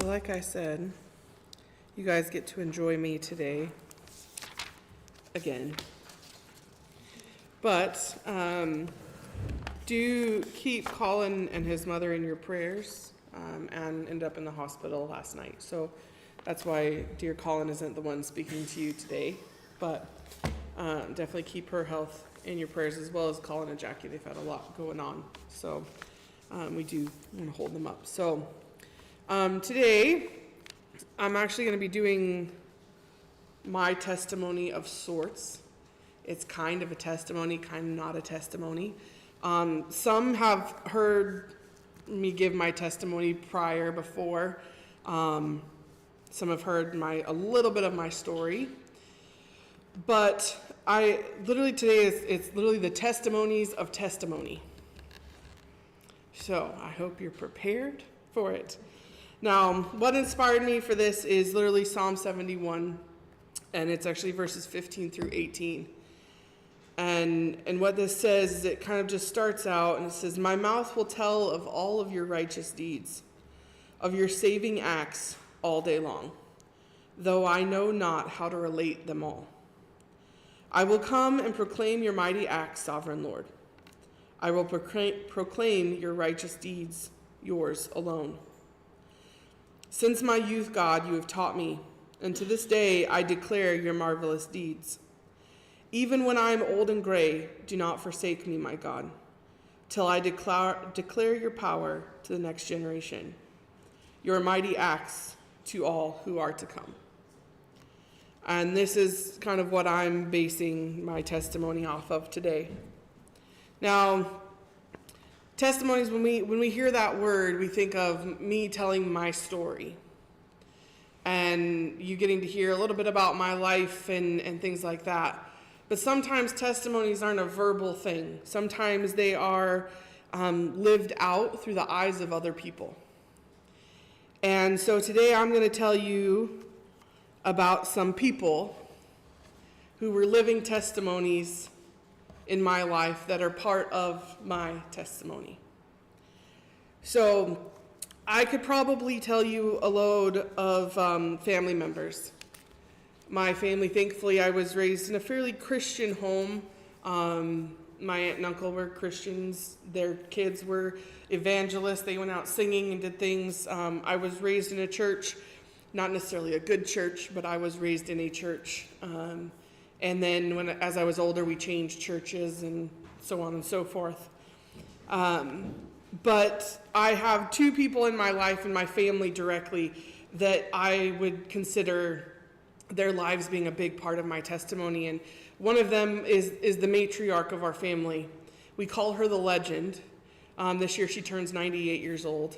So like I said, you guys get to enjoy me today again. But do keep Colin and his mother in your prayers. Anne ended up in the hospital last night. So that's why dear Colin isn't the one speaking to you today. But definitely keep her health in your prayers, as well as Colin and Jackie. They've had a lot going on. So we do want to hold them up. So today I'm actually going to be doing my testimony of sorts. It's kind of a testimony, kind of not a testimony. Some have heard me give my testimony before. Some have heard a little bit of my story. But today it's literally the testimonies of testimony. So I hope you're prepared for it. Now, what inspired me for this is literally Psalm 71, and it's actually verses 15 through 18. And what this says is, it kind of just starts out and it says, "My mouth will tell of all of your righteous deeds, of your saving acts all day long, though I know not how to relate them all. I will come and proclaim your mighty acts, sovereign Lord. I will proclaim your righteous deeds, yours alone. Since my youth, God, you have taught me, and to this day I declare your marvelous deeds. Even when I am old and gray, do not forsake me, my God, till I declare your power to the next generation, your mighty acts to all who are to come." And this is kind of what I'm basing my testimony off of today. Now, testimonies, when we hear that word, we think of me telling my story. And you getting to hear a little bit about my life and things like that. But sometimes testimonies aren't a verbal thing. Sometimes they are lived out through the eyes of other people. And so today I'm going to tell you about some people who were living testimonies in my life that are part of my testimony. So I could probably tell you a load of family members. My family, thankfully, I was raised in a fairly Christian home. My aunt and uncle were Christians. Their kids were evangelists. They went out singing and did things. I was raised in a church, not necessarily a good church, but I was raised in a church. And then as I was older, we changed churches and so on and so forth. But I have two people in my life and my family directly that I would consider their lives being a big part of my testimony. And one of them is the matriarch of our family. We call her the legend. This year she turns 98 years old.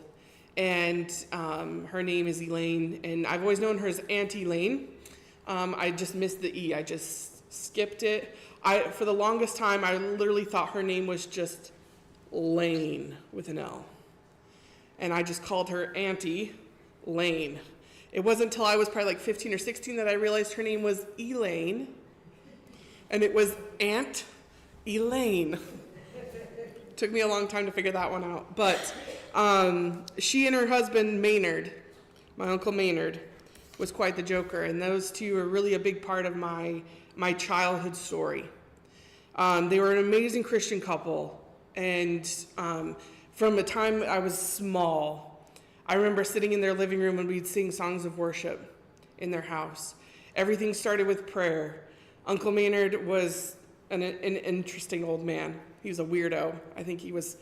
And her name is Elaine. And I've always known her as Aunt Elaine. I just missed the E. I just skipped it. For the longest time, I literally thought her name was just Lane with an L. And I just called her Auntie Lane. It wasn't until I was probably like 15 or 16 that I realized her name was Elaine. And it was Aunt Elaine. Took me a long time to figure that one out. But she and her husband, Maynard, my Uncle Maynard, was quite the joker. And those two are really a big part of my childhood story. They were an amazing Christian couple. And from the time I was small, I remember sitting in their living room and we'd sing songs of worship in their house. Everything started with prayer. Uncle Maynard was an interesting old man. He was a weirdo. I think he was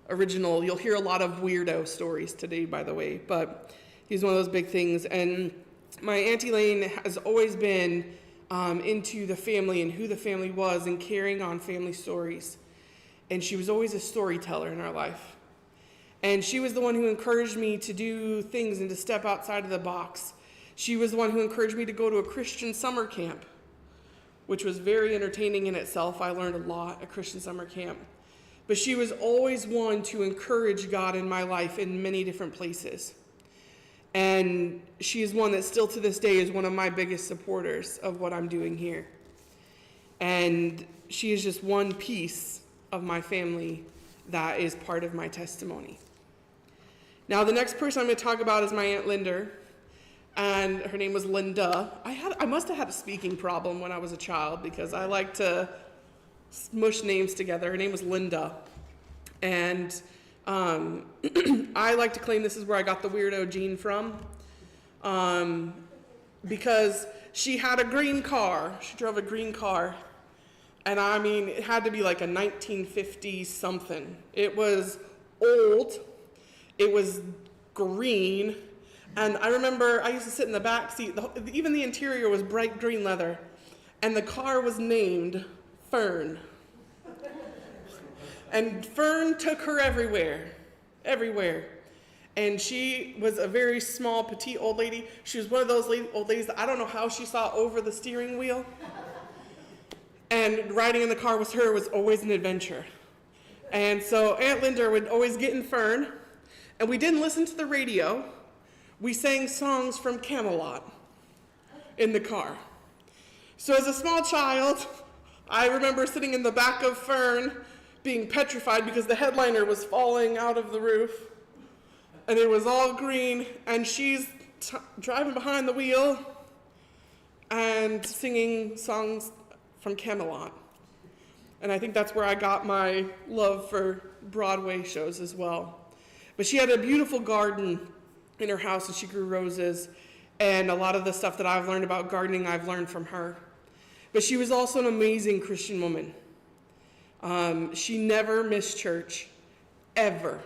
original. You'll hear a lot of weirdo stories today, by the way, but he's one of those big things. And my Aunt Elaine has always been into the family and who the family was and carrying on family stories. And she was always a storyteller in our life. And she was the one who encouraged me to do things and to step outside of the box. She was the one who encouraged me to go to a Christian summer camp, which was very entertaining in itself. I learned a lot at Christian summer camp. But she was always one to encourage God in my life in many different places. And she is one that still to this day is one of my biggest supporters of what I'm doing here. And she is just one piece of my family that is part of my testimony. Now, the next person I'm going to talk about is my Aunt Linda, and her name was Linda. I must have had a speaking problem when I was a child because I like to smush names together. Her name was Linda, and I like to claim this is where I got the weirdo gene from, because she had a green car. She drove a green car, and I mean, it had to be like a 1950 something. It was old. It was green, and I remember I used to sit in the back seat. Even the interior was bright green leather, and the car was named Fern. And Fern took her everywhere. And she was a very small, petite old lady. She was one of those old ladies that I don't know how she saw over the steering wheel. And riding in the car with her was always an adventure. And so Aunt Linda would always get in Fern, and we didn't listen to the radio. We sang songs from Camelot in the car. So as a small child, I remember sitting in the back of Fern being petrified because the headliner was falling out of the roof, and it was all green, and she's driving behind the wheel and singing songs from Camelot. And I think that's where I got my love for Broadway shows as well. But she had a beautiful garden in her house, and she grew roses, and a lot of the stuff that I've learned about gardening, I've learned from her. But she was also an amazing Christian woman. She never missed church, ever.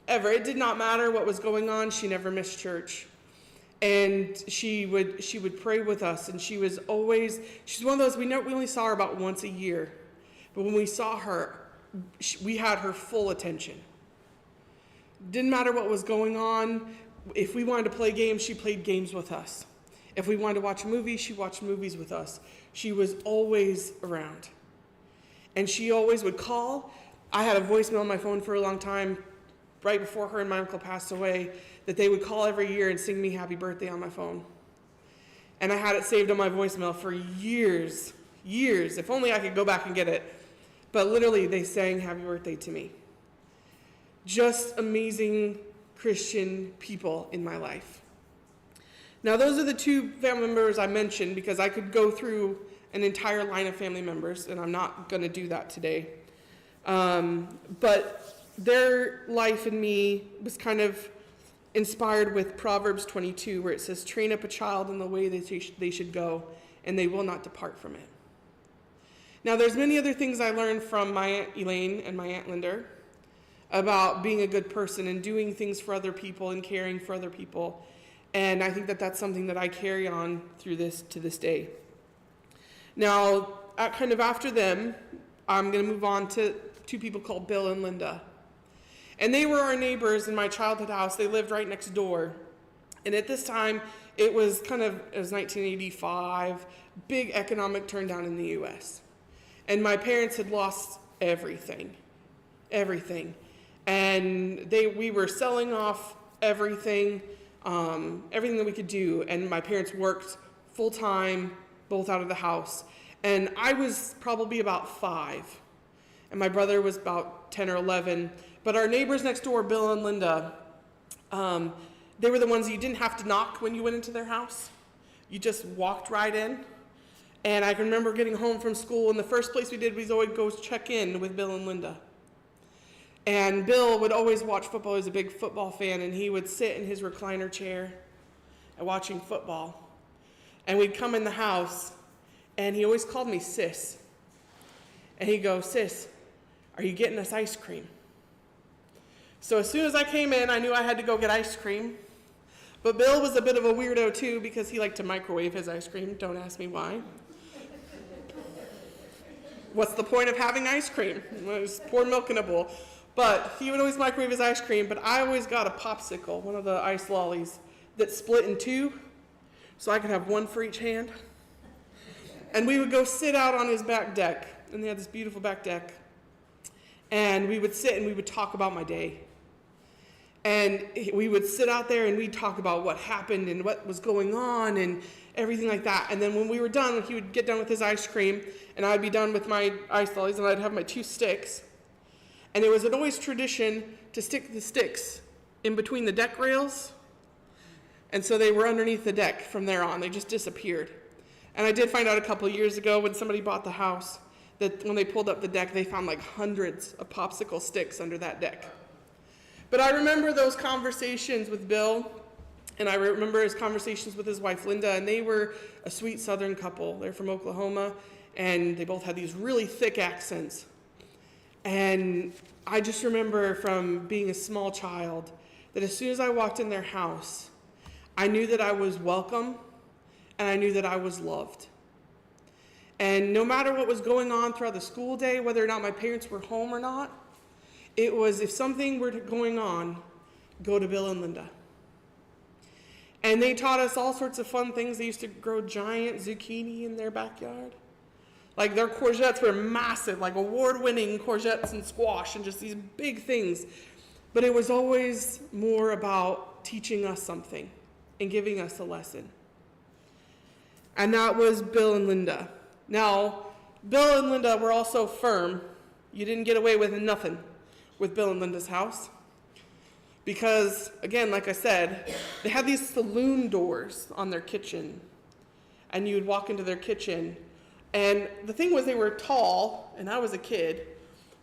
It did not matter what was going on, she never missed church. And she would pray with us, and she's one of those, we only saw her about once a year. But when we saw her, we had her full attention. Didn't matter what was going on. If we wanted to play games, she played games with us. If we wanted to watch movies, she watched movies with us. She was always around. And she always would call. I had a voicemail on my phone for a long time, right before her and my uncle passed away, that they would call every year and sing me happy birthday on my phone. And I had it saved on my voicemail for years. If only I could go back and get it. But literally, they sang happy birthday to me. Just amazing Christian people in my life. Now, those are the two family members I mentioned because I could go through an entire line of family members, and I'm not going to do that today. But their life in me was kind of inspired with Proverbs 22, where it says, "Train up a child in the way that they should go, and they will not depart from it." Now, there's many other things I learned from my Aunt Elaine and my Aunt Linda about being a good person and doing things for other people and caring for other people. And I think that that's something that I carry on to this day. Now, kind of after them, I'm going to move on to two people called Bill and Linda. And they were our neighbors in my childhood house. They lived right next door. And at this time, it was 1985, big economic turndown in the U.S. And my parents had lost everything. And we were selling off everything that we could do. And my parents worked full time, both out of the house. And I was probably about 5. And my brother was about 10 or 11. But our neighbors next door, Bill and Linda, they were the ones you didn't have to knock when you went into their house. You just walked right in. And I can remember getting home from school, and the first place we did was always go check in with Bill and Linda. And Bill would always watch football. He was a big football fan, and he would sit in his recliner chair and watching football. And we'd come in the house, and he always called me Sis. And he'd go, "Sis, are you getting us ice cream?" So as soon as I came in, I knew I had to go get ice cream. But Bill was a bit of a weirdo, too, because he liked to microwave his ice cream. Don't ask me why. What's the point of having ice cream? Just pour milk in a bowl. But he would always microwave his ice cream, but I always got a popsicle, one of the ice lollies, that split in 2, so I could have one for each hand. And we would go sit out on his back deck, and they had this beautiful back deck. And we would sit and we would talk about my day. And we would sit out there and we'd talk about what happened and what was going on and everything like that. And then when we were done, he would get done with his ice cream, and I'd be done with my ice lollies, and I'd have my 2 sticks. And it was always tradition to stick the sticks in between the deck rails. And so they were underneath the deck from there on. They just disappeared. And I did find out a couple of years ago when somebody bought the house that when they pulled up the deck, they found like hundreds of popsicle sticks under that deck. But I remember those conversations with Bill, and I remember his conversations with his wife, Linda, and they were a sweet Southern couple. They're from Oklahoma, and they both had these really thick accents. And I just remember from being a small child that as soon as I walked in their house, I knew that I was welcome, and I knew that I was loved. And no matter what was going on throughout the school day, whether or not my parents were home or not, it was if something were going on, go to Bill and Linda. And they taught us all sorts of fun things. They used to grow giant zucchini in their backyard. Like their courgettes were massive, like award-winning courgettes and squash and just these big things. But it was always more about teaching us something and giving us a lesson. And that was Bill and Linda. Now, Bill and Linda were also firm. You didn't get away with nothing with Bill and Linda's house. Because, again, like I said, they had these saloon doors on their kitchen. And you would walk into their kitchen. And the thing was they were tall, and I was a kid.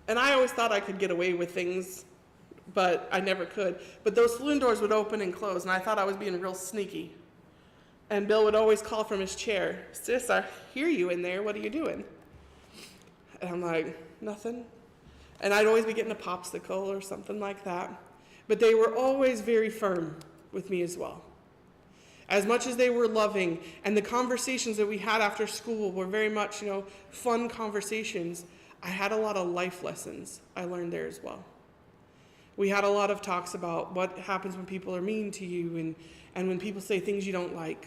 And I always thought I could get away with things, but I never could. But those saloon doors would open and close, and I thought I was being real sneaky. And Bill would always call from his chair, "Sis, I hear you in there. What are you doing?" And I'm like, "Nothing." And I'd always be getting a popsicle or something like that. But they were always very firm with me as well. As much as they were loving, and the conversations that we had after school were very much, fun conversations, I had a lot of life lessons I learned there as well. We had a lot of talks about what happens when people are mean to you and when people say things you don't like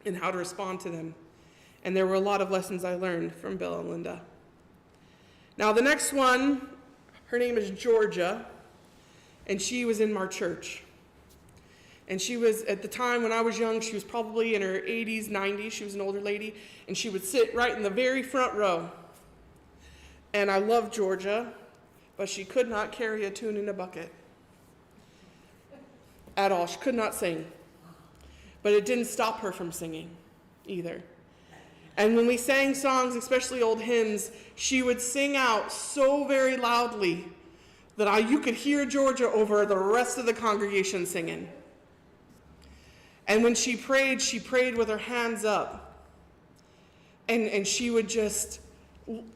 and how to respond to them. And there were a lot of lessons I learned from Bill and Linda. Now the next one, her name is Georgia, and she was in our church. And she was, at the time when I was young, she was probably in her 80s, 90s. She was an older lady, and she would sit right in the very front row. And I loved Georgia, but she could not carry a tune in a bucket at all. She could not sing. But it didn't stop her from singing either. And when we sang songs, especially old hymns, she would sing out so very loudly that you could hear Georgia over the rest of the congregation singing. And when she prayed with her hands up. And she would just,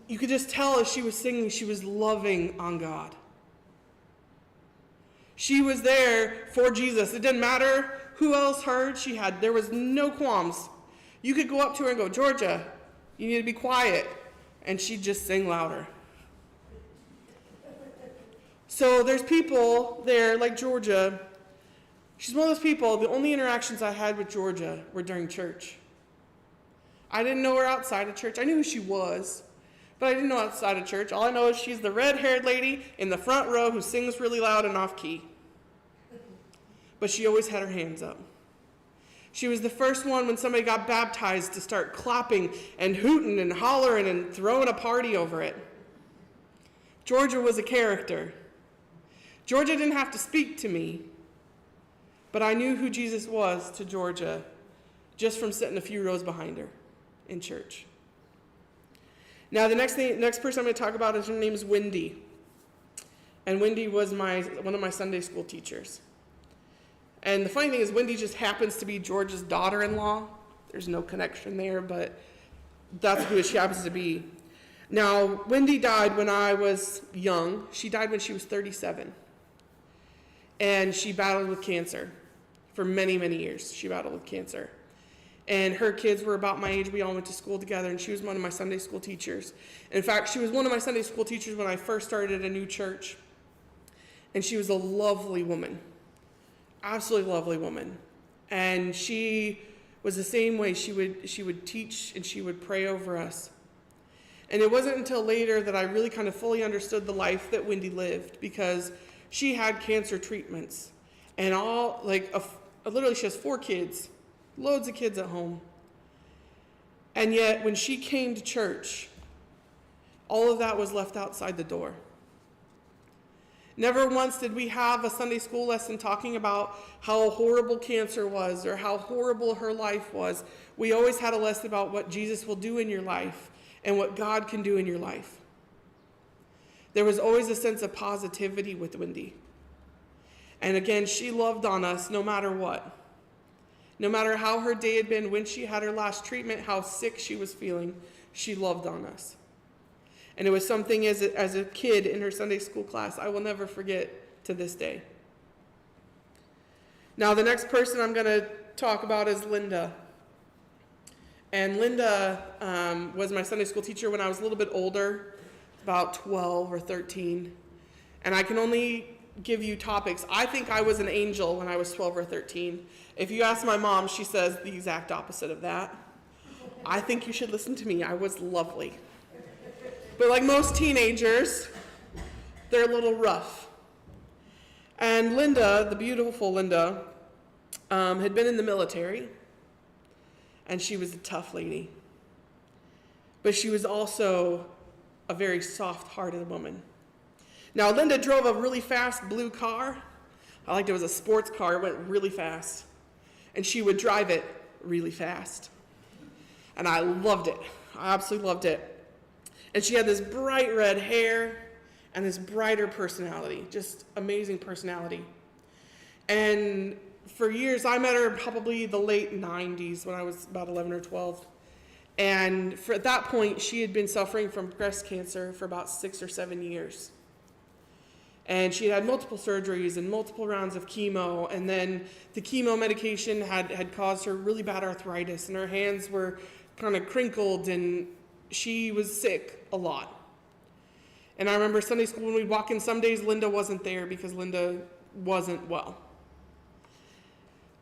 you could just tell as she was singing, she was loving on God. She was there for Jesus. It didn't matter who else heard. There was no qualms. You could go up to her and go, "Georgia, you need to be quiet." And she'd just sing louder. So there's people there like Georgia. She's one of those people, the only interactions I had with Georgia were during church. I didn't know her outside of church. I knew who she was, but I didn't know outside of church. All I know is she's the red-haired lady in the front row who sings really loud and off-key. But she always had her hands up. She was the first one when somebody got baptized to start clapping and hooting and hollering and throwing a party over it. Georgia was a character. Georgia didn't have to speak to me, but I knew who Jesus was to Georgia just from sitting a few rows behind her in church. Now the next person I'm going to talk about is her name is Wendy. And Wendy was one of my Sunday school teachers. And the funny thing is Wendy just happens to be George's daughter-in-law. There's no connection there, but that's who she happens to be. Now, Wendy died when I was young. She died when she was 37. And she battled with cancer. For many, many years, she battled with cancer. And her kids were about my age. We all went to school together, and she was one of my Sunday school teachers. In fact, she was one of my Sunday school teachers when I first started a new church. And she was a lovely woman. Absolutely lovely woman. And she was the same way. She would teach and she would pray over us. And it wasn't until later that I really kind of fully understood the life that Wendy lived, because she had cancer treatments and literally she has 4 kids, loads of kids at home. And yet when she came to church, all of that was left outside the door. Never once did we have a Sunday school lesson talking about how horrible cancer was or how horrible her life was. We always had a lesson about what Jesus will do in your life and what God can do in your life. There was always a sense of positivity with Wendy. And again, she loved on us no matter what. No matter how her day had been, when she had her last treatment, how sick she was feeling, she loved on us. And it was something as a kid in her Sunday school class I will never forget to this day. Now, the next person I'm going to talk about is Linda. And Linda was my Sunday school teacher when I was a little bit older, about 12 or 13. And I can only give you topics. I think I was an angel when I was 12 or 13. If you ask my mom, she says the exact opposite of that. I think you should listen to me. I was lovely. But like most teenagers, they're a little rough. And Linda, the beautiful Linda, had been in the military, and she was a tough lady. But she was also a very soft-hearted woman. Now, Linda drove a really fast blue car. I liked it was a sports car. It went really fast. And she would drive it really fast. And I loved it. I absolutely loved it. And she had this bright red hair and this brighter personality, just amazing personality. And for years, I met her probably the late 90s when I was about 11 or 12. And at that point, she had been suffering from breast cancer for about 6 or 7 years. And she had multiple surgeries and multiple rounds of chemo. And then the chemo medication had caused her really bad arthritis. And her hands were kind of crinkled, and she was sick a lot. And I remember Sunday school when we'd walk in, some days Linda wasn't there because Linda wasn't well.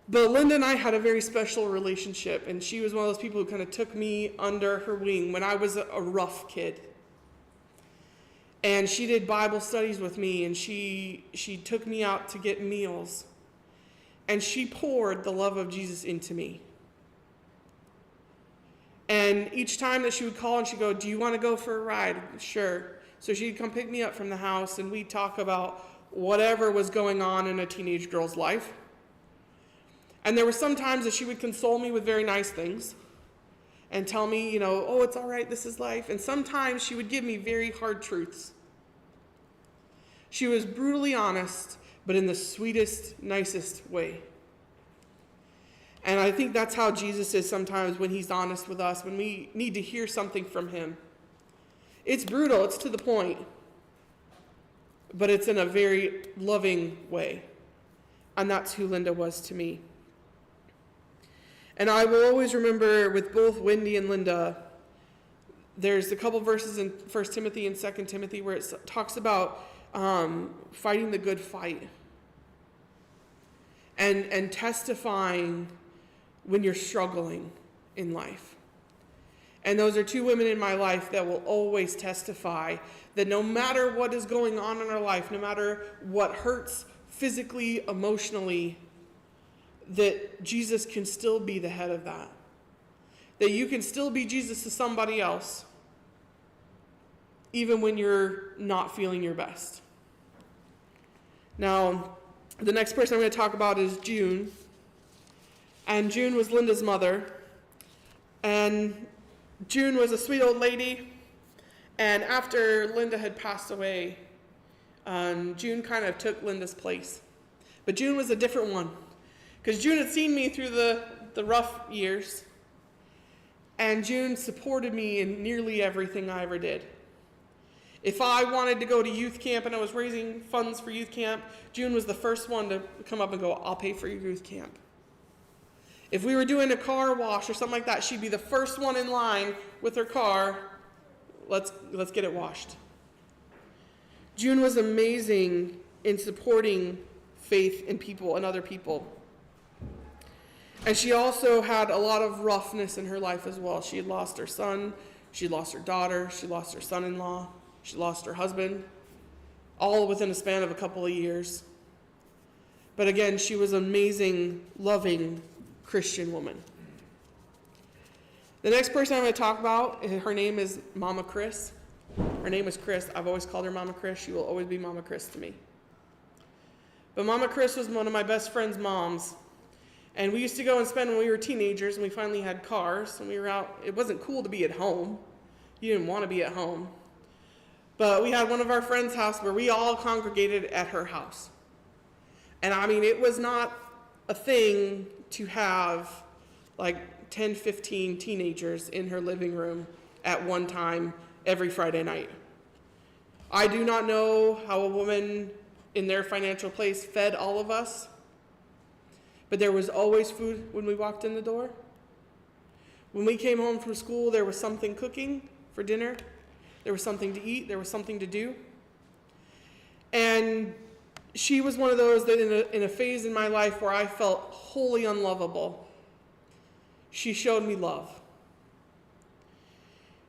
But Linda and I had a very special relationship, and she was one of those people who kind of took me under her wing when I was a rough kid. And she did Bible studies with me, and she took me out to get meals. And she poured the love of Jesus into me. And each time that she would call and she'd go, "Do you want to go for a ride?" Sure. So she'd come pick me up from the house, and we'd talk about whatever was going on in a teenage girl's life. And there were some times that she would console me with very nice things and tell me, "Oh, it's all right, this is life." And sometimes she would give me very hard truths. She was brutally honest, but in the sweetest, nicest way. And I think that's how Jesus is sometimes when he's honest with us, when we need to hear something from him. It's brutal, it's to the point, but it's in a very loving way. And that's who Linda was to me. And I will always remember with both Wendy and Linda, there's a couple verses in 1 Timothy and 2 Timothy where it talks about fighting the good fight and testifying when you're struggling in life. And those are two women in my life that will always testify that no matter what is going on in our life, no matter what hurts physically, emotionally, that Jesus can still be the head of that. That you can still be Jesus to somebody else, even when you're not feeling your best. Now, the next person I'm going to talk about is June. And June was Linda's mother. And June was a sweet old lady. And after Linda had passed away, June kind of took Linda's place. But June was a different one. Because June had seen me through the rough years. And June supported me in nearly everything I ever did. If I wanted to go to youth camp and I was raising funds for youth camp, June was the first one to come up and go, "I'll pay for your youth camp." If we were doing a car wash or something like that, she'd be the first one in line with her car. Let's get it washed. June was amazing in supporting faith in people and other people. And she also had a lot of roughness in her life as well. She had lost her son, she lost her daughter, she lost her son-in-law, she lost her husband, all within a span of a couple of years. But again, she was an amazing, loving Christian woman. The next person I'm going to talk about, her name is Mama Chris. Her name is Chris. I've always called her Mama Chris. She will always be Mama Chris to me. But Mama Chris was one of my best friend's moms. And we used to go and spend when we were teenagers and we finally had cars and we were out. It wasn't cool to be at home. You didn't want to be at home. But we had one of our friends' house where we all congregated at her house. And I mean, it was not a thing to have like 10, 15 teenagers in her living room at one time every Friday night. I do not know how a woman in their financial place fed all of us, but there was always food when we walked in the door. When we came home from school, there was something cooking for dinner. There was something to eat. There was something to do. And she was one of those that in a phase in my life where I felt wholly unlovable, she showed me love.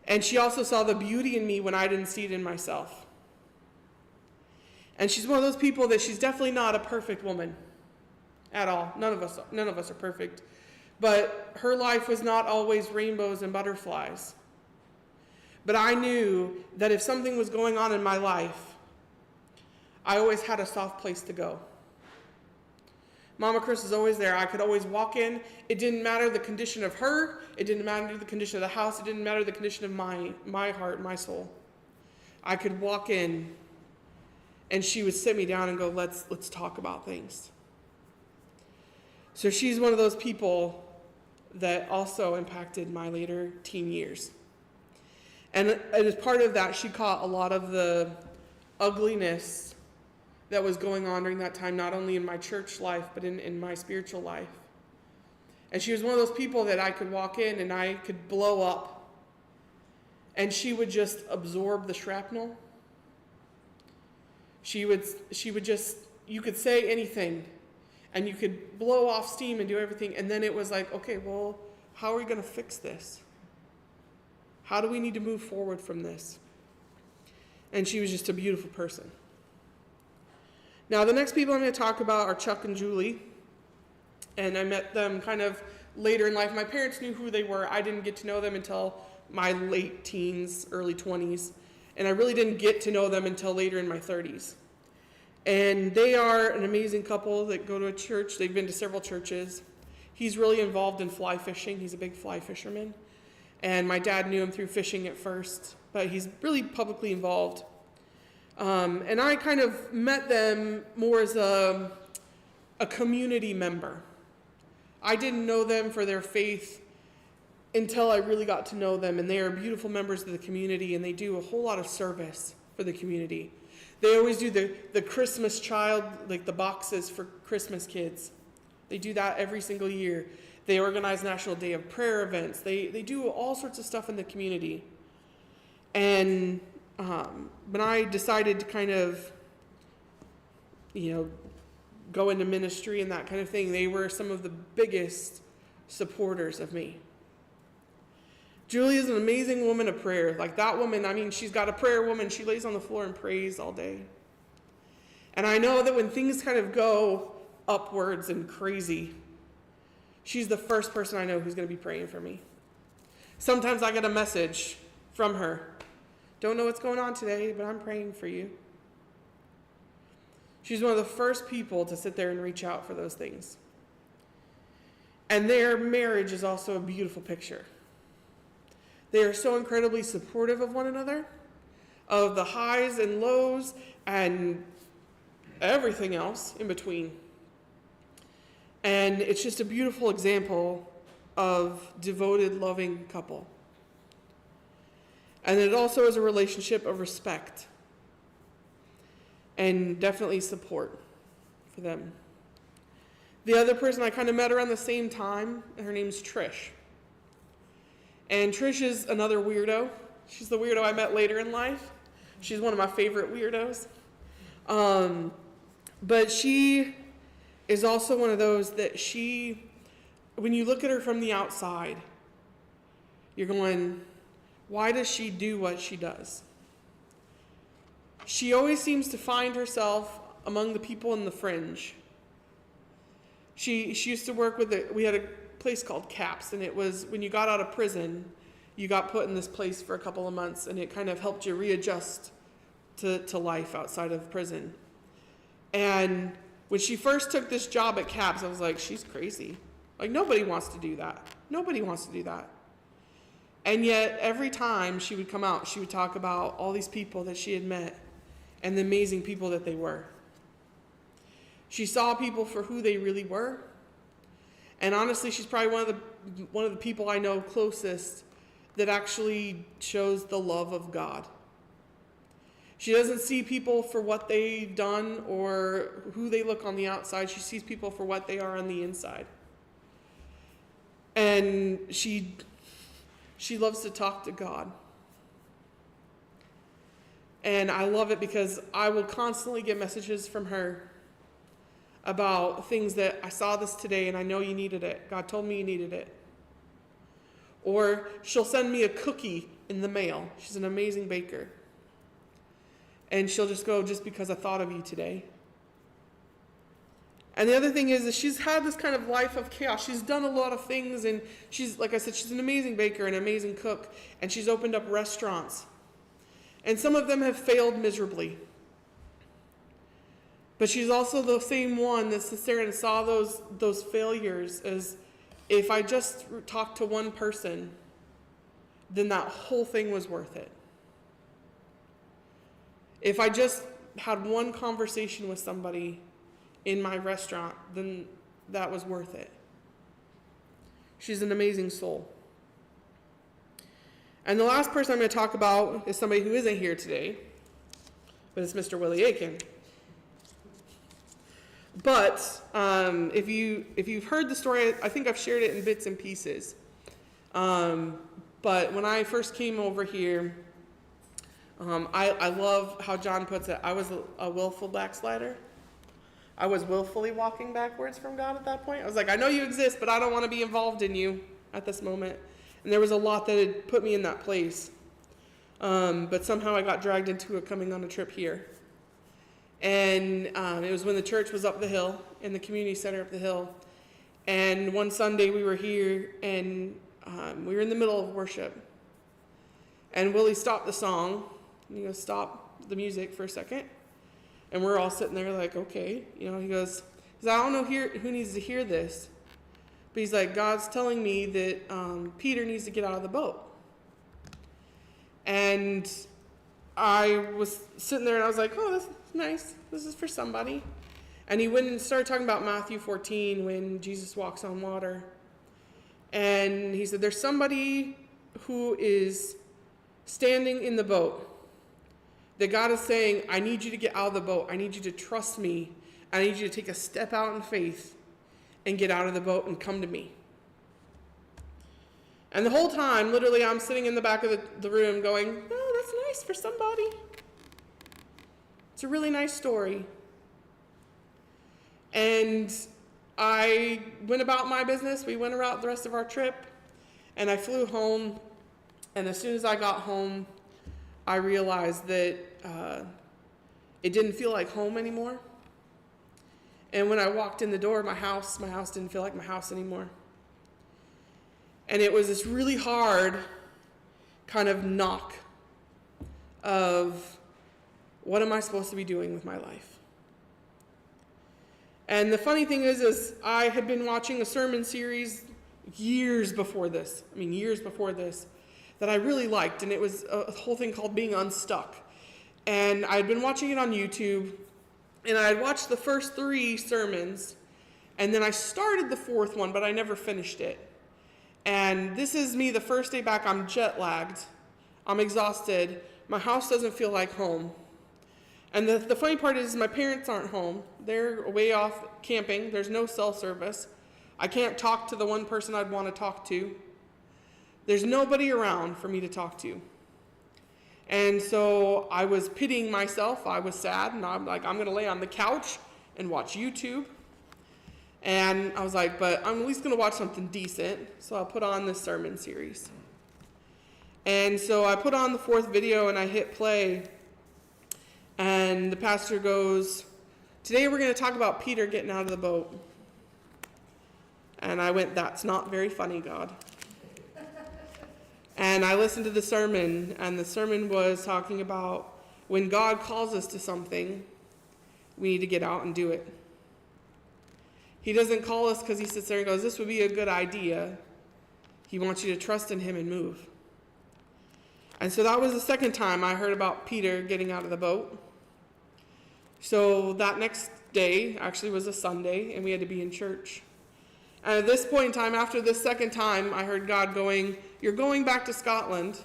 And she also saw the beauty in me when I didn't see it in myself. And she's one of those people that she's definitely not a perfect woman at all. None of us are perfect. But her life was not always rainbows and butterflies. But I knew that if something was going on in my life, I always had a soft place to go. Mama Chris was always there. I could always walk in. It didn't matter the condition of her. It didn't matter the condition of the house. It didn't matter the condition of my heart, my soul. I could walk in and she would sit me down and go, let's talk about things. So she's one of those people that also impacted my later teen years. And as part of that, she caught a lot of the ugliness that was going on during that time, not only in my church life, but in my spiritual life. And she was one of those people that I could walk in and I could blow up, and she would just absorb the shrapnel. She would just, you could say anything, and you could blow off steam and do everything, and then it was like, okay, well, how are we going to fix this? How do we need to move forward from this? And she was just a beautiful person. Now, the next people I'm going to talk about are Chuck and Julie. And I met them kind of later in life. My parents knew who they were. I didn't get to know them until my late teens, early 20s. And I really didn't get to know them until later in my 30s. And they are an amazing couple that go to a church. They've been to several churches. He's really involved in fly fishing. He's a big fly fisherman. And my dad knew him through fishing at first, but he's really publicly involved. And I kind of met them more as a community member. I didn't know them for their faith until I really got to know them, and they are beautiful members of the community, and they do a whole lot of service for the community. They always do the Christmas child, like the boxes for Christmas kids. They do that every single year. They organize National Day of Prayer events. They do all sorts of stuff in the community. And when I decided to kind of, go into ministry and that kind of thing, they were some of the biggest supporters of me. Julie is an amazing woman of prayer. Like that woman, I mean, she's got a prayer woman. She lays on the floor and prays all day. And I know that when things kind of go upwards and crazy, she's the first person I know who's going to be praying for me. Sometimes I get a message from her. Don't know what's going on today, but I'm praying for you. She's one of the first people to sit there and reach out for those things. And their marriage is also a beautiful picture. They are so incredibly supportive of one another, of the highs and lows and everything else in between. And it's just a beautiful example of devoted, loving couple. And it also is a relationship of respect and definitely support for them. The other person I kind of met around the same time, her name's Trish. And Trish is another weirdo. She's the weirdo I met later in life. She's one of my favorite weirdos. But she is also one of those that when you look at her from the outside, you're going, why does she do what she does? She always seems to find herself among the people in the fringe. She used to work we had a place called CAPS, and it was when you got out of prison, you got put in this place for a couple of months, and it kind of helped you readjust to life outside of prison. And When she first took this job at Cobb's, I was like, she's crazy. Like, nobody wants to do that. Nobody wants to do that. And yet, every time she would come out, she would talk about all these people that she had met and the amazing people that they were. She saw people for who they really were. And honestly, she's probably one of the people I know closest that actually shows the love of God. She doesn't see people for what they've done or who they look on the outside. She sees people for what they are on the inside. And she loves to talk to God. And I love it because I will constantly get messages from her about things that I saw this today and I know you needed it. God told me you needed it. Or she'll send me a cookie in the mail. She's an amazing baker. And she'll just go, just because I thought of you today. And the other thing is that she's had this kind of life of chaos. She's done a lot of things, and she's, like I said, she's an amazing baker, an amazing cook, and she's opened up restaurants. And some of them have failed miserably. But she's also the same one that sits there and saw those failures as, if I just talked to one person, then that whole thing was worth it. If I just had one conversation with somebody in my restaurant, then that was worth it. She's an amazing soul. And the last person I'm going to talk about is somebody who isn't here today, but it's Mr. Willie Aiken. But if you've heard the story, I think I've shared it in bits and pieces. But when I first came over here, I love how John puts it. I was a willful backslider. I was willfully walking backwards from God at that point. I was like, I know you exist, but I don't want to be involved in you at this moment. And there was a lot that had put me in that place. But somehow I got dragged into it coming on a trip here. And it was when the church was up the hill, in the community center up the hill. And one Sunday we were here, and we were in the middle of worship. And Willie stopped the song. And he goes, stop the music for a second. And we're all sitting there like, okay. You know, he goes, I don't know who needs to hear this. But he's like, God's telling me that Peter needs to get out of the boat. And I was sitting there and I was like, oh, this is nice. This is for somebody. And he went and started talking about Matthew 14 when Jesus walks on water. And he said, there's somebody who is standing in the boat that God is saying, I need you to get out of the boat. I need you to trust me. I need you to take a step out in faith and get out of the boat and come to me. And the whole time, literally, I'm sitting in the back of the room going, oh, that's nice for somebody. It's a really nice story. And I went about my business. We went around the rest of our trip, and I flew home. And as soon as I got home, I realized that it didn't feel like home anymore. And when I walked in the door of my house didn't feel like my house anymore. And it was this really hard kind of knock of, what am I supposed to be doing with my life? And the funny thing is I had been watching a sermon series years before this, that I really liked, and it was a whole thing called Being Unstuck. And I'd been watching it on YouTube, and I had watched the first 3 sermons, and then I started the 4th one, but I never finished it. And this is me the first day back. I'm jet lagged. I'm exhausted. My house doesn't feel like home. And the funny part is my parents aren't home. They're way off camping. There's no cell service. I can't talk to the one person I'd want to talk to. There's nobody around for me to talk to. And so I was pitying myself. I was sad, and I'm like, I'm going to lay on the couch and watch YouTube. And I was like, but I'm at least going to watch something decent, so I'll put on this sermon series. And so I put on the 4th video, and I hit play, and the pastor goes, today we're going to talk about Peter getting out of the boat. And I went, that's not very funny, God. And I listened to the sermon, and the sermon was talking about when God calls us to something, we need to get out and do it. He doesn't call us because he sits there and goes, this would be a good idea. He wants you to trust in him and move. And so that was the second time I heard about Peter getting out of the boat. So that next day actually was a Sunday, and we had to be in church. And at this point in time, after this second time, I heard God going, you're going back to Scotland.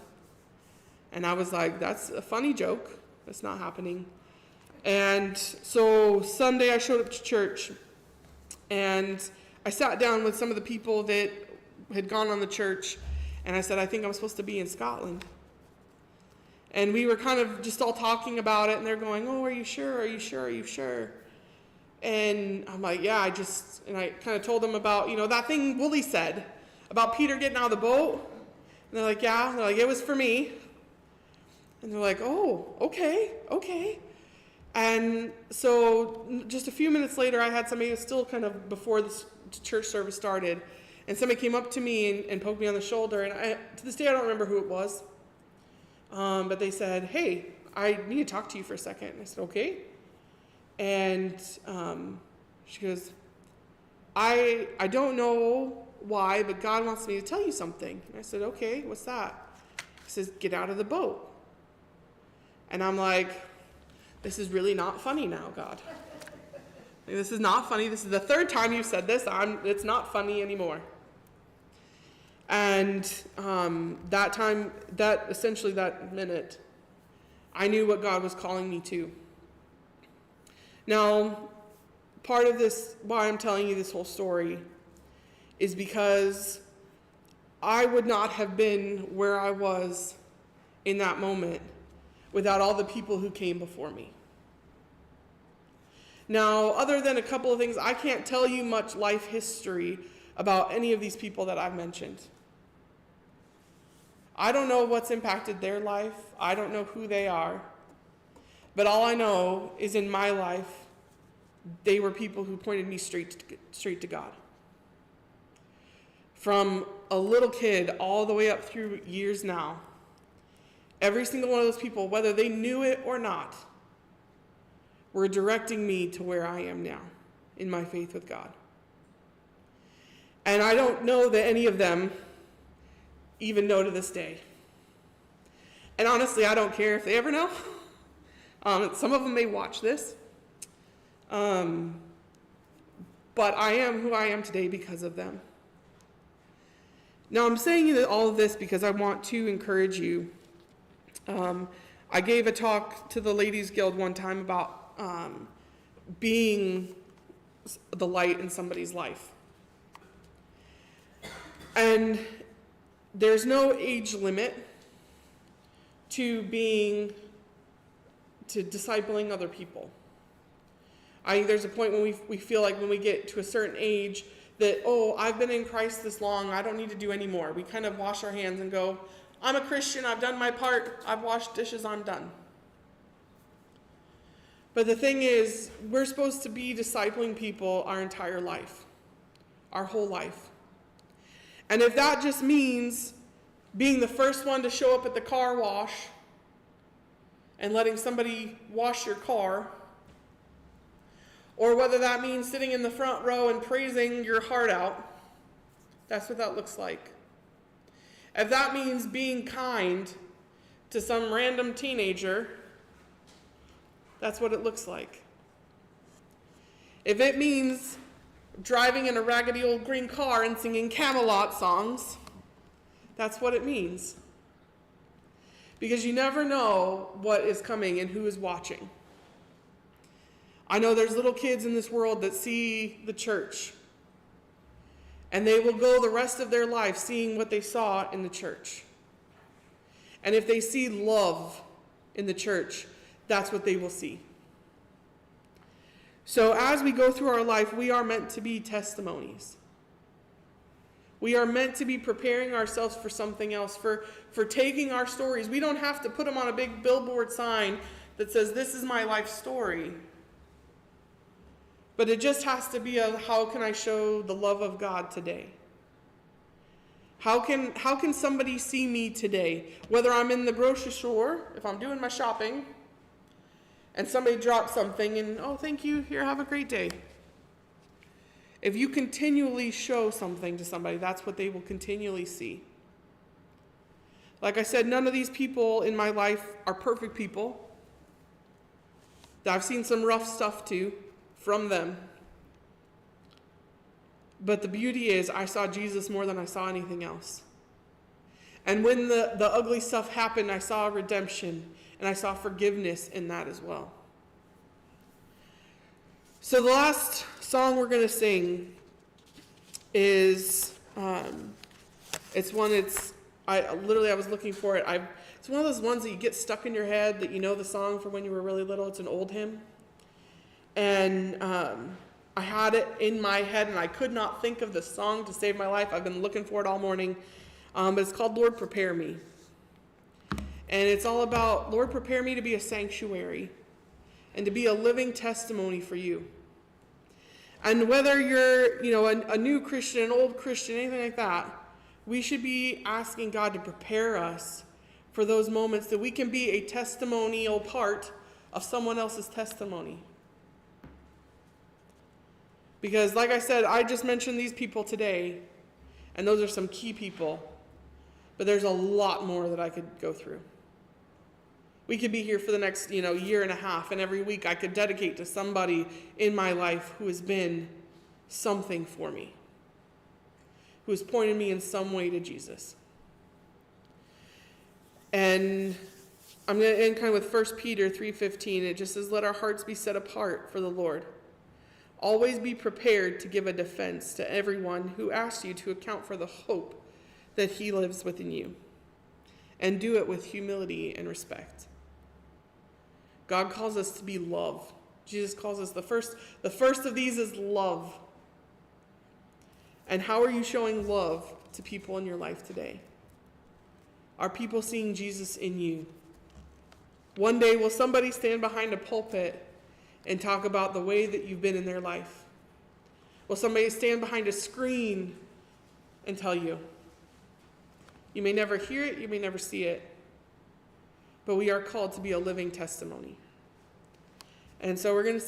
And I was like, that's a funny joke. That's not happening. And so Sunday I showed up to church, and I sat down with some of the people that had gone on the church, and I said, I think I'm supposed to be in Scotland. And we were kind of just all talking about it, and they're going, oh, are you sure? Are you sure? Are you sure? And I'm like, yeah, and I kind of told them about, that thing Wooly said about Peter getting out of the boat. And they're like, yeah. And they're like, it was for me. And they're like, oh, okay. And so just a few minutes later, I had somebody still kind of before the church service started, and somebody came up to me and poked me on the shoulder. And to this day, I don't remember who it was. But they said, hey, I need to talk to you for a second. And I said, okay. And she goes, I don't know why, but God wants me to tell you something. And I said, okay, what's that? He says, get out of the boat. And I'm like, this is really not funny now, God. This is not funny. This is the third time you've said this. It's not funny anymore. And that minute, I knew what God was calling me to. Now, part of this, why I'm telling you this whole story, is because I would not have been where I was in that moment without all the people who came before me. Now, other than a couple of things, I can't tell you much life history about any of these people that I've mentioned. I don't know what's impacted their life. I don't know who they are. But all I know is in my life, they were people who pointed me straight to God. From a little kid all the way up through years now, every single one of those people, whether they knew it or not, were directing me to where I am now in my faith with God. And I don't know that any of them even know to this day. And honestly, I don't care if they ever know. Some of them may watch this. But I am who I am today because of them. Now, I'm saying all of this because I want to encourage you. I gave a talk to the Ladies Guild one time about being the light in somebody's life. And there's no age limit to discipling other people. There's a point when we feel like when we get to a certain age that, I've been in Christ this long, I don't need to do any more. We kind of wash our hands and go, I'm a Christian, I've done my part, I've washed dishes, I'm done. But the thing is, we're supposed to be discipling people our entire life, our whole life. And if that just means being the first one to show up at the car wash and letting somebody wash your car, or whether that means sitting in the front row and praising your heart out, that's what that looks like. If that means being kind to some random teenager, that's what it looks like. If it means driving in a raggedy old green car and singing Camelot songs, that's what it means. Because you never know what is coming and who is watching. I know there's little kids in this world that see the church, and they will go the rest of their life seeing what they saw in the church. And if they see love in the church, that's what they will see. So as we go through our life, we are meant to be testimonies. We are meant to be preparing ourselves for something else, for taking our stories. We don't have to put them on a big billboard sign that says, this is my life story. But it just has to be how can I show the love of God today? How can somebody see me today? Whether I'm in the grocery store, if I'm doing my shopping, and somebody drops something and, thank you, here, have a great day. If you continually show something to somebody, that's what they will continually see. Like I said, none of these people in my life are perfect people. I've seen some rough stuff too from them. But the beauty is I saw Jesus more than I saw anything else. And when the ugly stuff happened, I saw redemption and I saw forgiveness in that as well. So the last song we're going to sing is, I was looking for it. It's one of those ones that you get stuck in your head that you know the song from when you were really little. It's an old hymn. And I had it in my head and I could not think of the song to save my life. I've been looking for it all morning. But it's called Lord Prepare Me. And it's all about, Lord, prepare me to be a sanctuary and to be a living testimony for you. And whether you're, a new Christian, an old Christian, anything like that, we should be asking God to prepare us for those moments that we can be a testimonial part of someone else's testimony. Because like I said, I just mentioned these people today, and those are some key people, but there's a lot more that I could go through. We could be here for the next, year and a half, and every week I could dedicate to somebody in my life who has been something for me, who has pointed me in some way to Jesus. And I'm going to end kind of with 1 Peter 3:15. It just says, let our hearts be set apart for the Lord. Always be prepared to give a defense to everyone who asks you to account for the hope that he lives within you. And do it with humility and respect. God calls us to be love. Jesus calls us the first of these is love. And how are you showing love to people in your life today? Are people seeing Jesus in you? One day, will somebody stand behind a pulpit and talk about the way that you've been in their life? Will somebody stand behind a screen and tell you? You may never hear it, you may never see it, but we are called to be a living testimony. And so we're going to